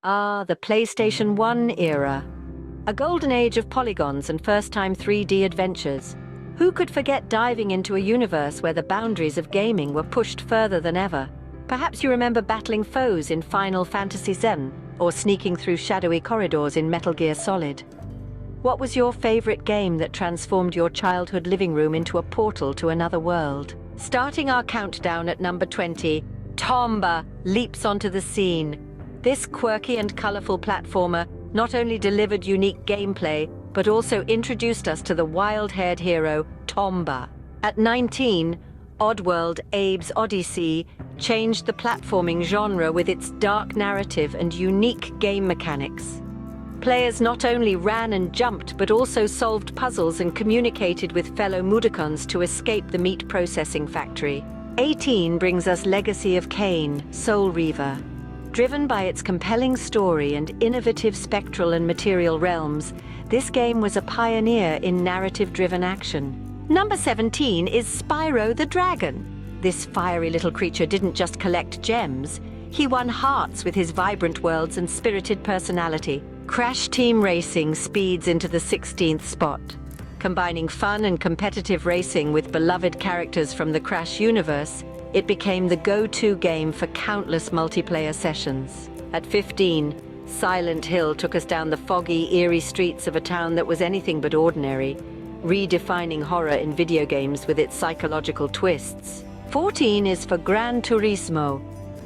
Ah, the PlayStation 1 era. A golden age of polygons and first-time 3D adventures. Who could forget diving into a universe where the boundaries of gaming were pushed further than ever? Perhaps you remember battling foes in Final Fantasy VII, or sneaking through shadowy corridors in Metal Gear Solid. What was your favorite game that transformed your childhood living room into a portal to another world? Starting our countdown at number 20, Tomba leaps onto the scene. This quirky and colorful platformer not only delivered unique gameplay, but also introduced us to the wild-haired hero, Tomba. At 19, Oddworld Abe's Odyssey changed the platforming genre with its dark narrative and unique game mechanics. Players not only ran and jumped, but also solved puzzles and communicated with fellow Mudokons to escape the meat processing factory. 18 brings us Legacy of Kain, Soul Reaver. Driven by its compelling story and innovative spectral and material realms, this game was a pioneer in narrative-driven action. Number 17 is Spyro the Dragon. This fiery little creature didn't just collect gems, he won hearts with his vibrant worlds and spirited personality. Crash Team Racing speeds into the 16th spot. Combining fun and competitive racing with beloved characters from the Crash universe, it became the go-to game for countless multiplayer sessions. At 15, Silent Hill took us down the foggy, eerie streets of a town that was anything but ordinary, redefining horror in video games with its psychological twists. 14 is for Gran Turismo.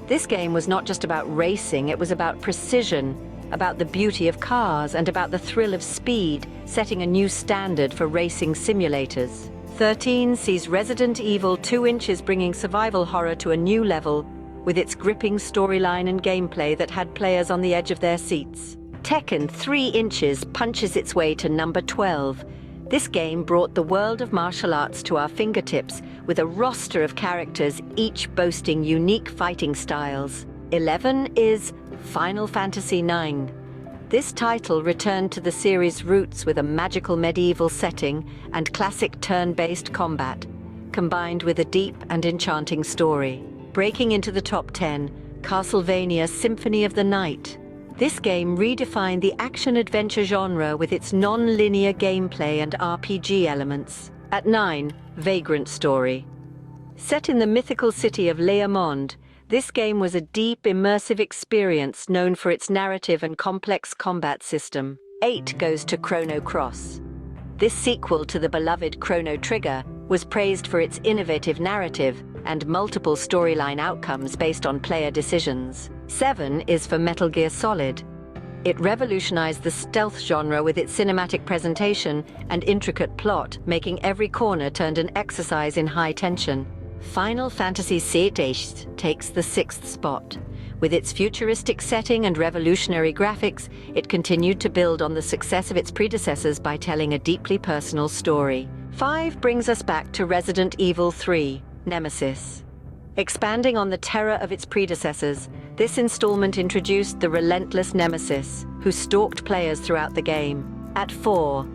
This game was not just about racing, it was about precision, about the beauty of cars, and about the thrill of speed, setting a new standard for racing simulators. 13 sees Resident Evil 2 Inches bringing survival horror to a new level, with its gripping storyline and gameplay that had players on the edge of their seats. Tekken 3 Inches punches its way to number 12. This game brought the world of martial arts to our fingertips, with a roster of characters, each boasting unique fighting styles. 11 is Final Fantasy IX. This title returned to the series' roots with a magical medieval setting and classic turn-based combat, combined with a deep and enchanting story. Breaking into the top 10, Castlevania Symphony of the Night. This game redefined the action-adventure genre with its non-linear gameplay and RPG elements. At 9, Vagrant Story. Set in the mythical city of Leomond, this game was a deep, immersive experience known for its narrative and complex combat system. 8 goes to Chrono Cross. This sequel to the beloved Chrono Trigger was praised for its innovative narrative and multiple storyline outcomes based on player decisions. 7 is for Metal Gear Solid. It revolutionized the stealth genre with its cinematic presentation and intricate plot, making every corner turned an exercise in high tension. Final Fantasy VII takes the 6th spot. With its futuristic setting and revolutionary graphics, it continued to build on the success of its predecessors by telling a deeply personal story. 5 brings us back to Resident Evil 3, Nemesis. Expanding on the terror of its predecessors, this installment introduced the relentless Nemesis, who stalked players throughout the game. At 4,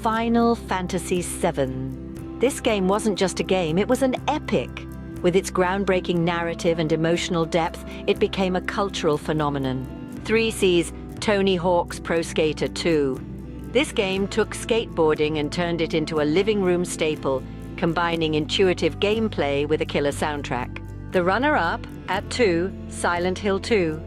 Final Fantasy VII. This game wasn't just a game, it was an epic. With its groundbreaking narrative and emotional depth, it became a cultural phenomenon. 3 sees Tony Hawk's Pro Skater 2. This game took skateboarding and turned it into a living room staple, combining intuitive gameplay with a killer soundtrack. The runner-up, at 2, Silent Hill 2.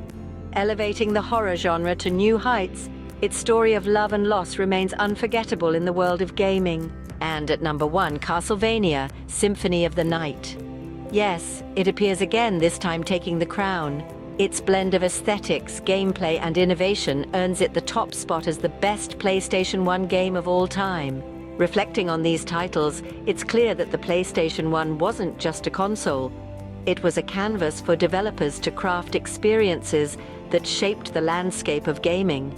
Elevating the horror genre to new heights, its story of love and loss remains unforgettable in the world of gaming. And at number 1, Castlevania, Symphony of the Night. Yes, it appears again, this time taking the crown. Its blend of aesthetics, gameplay, and innovation earns it the top spot as the best PlayStation 1 game of all time. Reflecting on these titles, it's clear that the PlayStation 1 wasn't just a console. It was a canvas for developers to craft experiences that shaped the landscape of gaming.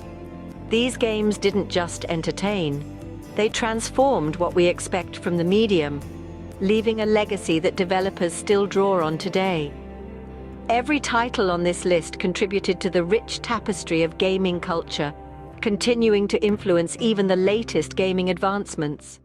These games didn't just entertain. They transformed what we expect from the medium, leaving a legacy that developers still draw on today. Every title on this list contributed to the rich tapestry of gaming culture, continuing to influence even the latest gaming advancements.